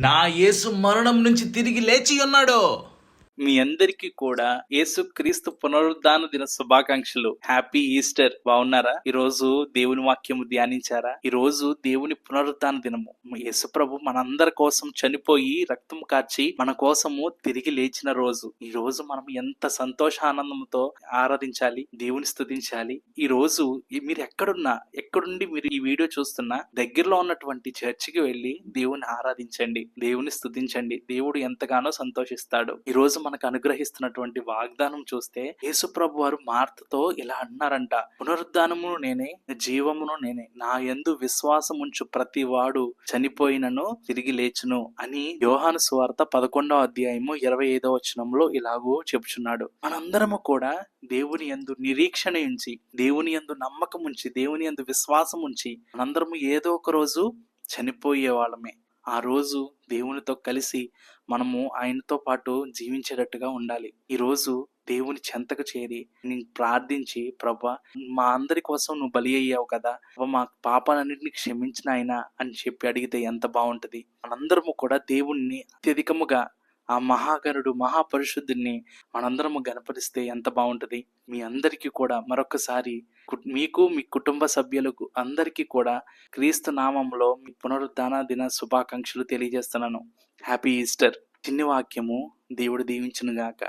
నా యేసు మరణం నుంచి తిరిగి లేచి ఉన్నాడు. మీ అందరికీ కూడా యేసుక్రీస్తు పునరుద్ధాన దిన శుభాకాంక్షలు. Happy Easter. బాగున్నారా? ఈ రోజు దేవుని వాక్యము ధ్యానించారా? ఈ రోజు దేవుని పునరుద్ధాన దినము. యేసు ప్రభు మనందరి కోసం చనిపోయి రక్తం కార్చి మన కోసము తిరిగి లేచిన రోజు. ఈ రోజు మనం ఎంత సంతోషానందంతో ఆరాధించాలి, దేవుని స్తుతించాలి. ఈ రోజు మీరు ఎక్కడుండి మీరు ఈ వీడియో చూస్తున్నా దగ్గరలో ఉన్నటువంటి చర్చికి వెళ్ళి దేవుని ఆరాధించండి, దేవుని స్తుతించండి. దేవుడు ఎంతగానో సంతోషిస్తాడు. ఈ రోజు మనకు అనుగ్రహిస్తున్నటువంటి వాగ్దానం చూస్తే యేసుప్రభు వారు మార్తతో ఇలా అన్నారంట, పునరుద్ధానమును నేనే, జీవమును నేనే, నా యందు విశ్వాసముంచు ప్రతి వాడు చనిపోయినను తిరిగి లేచును అని యోహాను సువార్త 11వ అధ్యాయము 25వ వచనంలో ఇలాగూ చెప్పుచున్నాడు. మనందరము కూడా దేవుని యందు నిరీక్షణ ఉంచి, దేవుని యందు నమ్మకం ఉంచి, దేవుని యందు విశ్వాసం ఉంచి మనందరము ఏదో ఒక రోజు చనిపోయే వాళ్ళమే. ఆ రోజు దేవునితో కలిసి మనము ఆయనతో పాటు జీవించేటట్టుగా ఉండాలి. ఈరోజు దేవుని చెంతకు చేరి నేను ప్రార్థించి, ప్రభా మా అందరి కోసం నువ్వు బలి అయ్యావు కదా, మా పాపాలన్నింటినీ క్షమించిన ఆయన అని చెప్పి అడిగితే ఎంత బాగుంటది. మనందరము కూడా దేవుణ్ణి అత్యధికముగా ఆ మహాగణుడు మహాపరిశుద్ధుని మనందరము గణపరిస్తే ఎంత బాగుంటది. మీ అందరికీ కూడా మరొకసారి మీకు మీ కుటుంబ సభ్యులకు అందరికీ కూడా క్రీస్తు నామంలో మీ పునరుద్ధాన దిన శుభాకాంక్షలు తెలియజేస్తున్నాను. Happy Easter. చిన్ని వాక్యము. దేవుడు దీవించును గాక.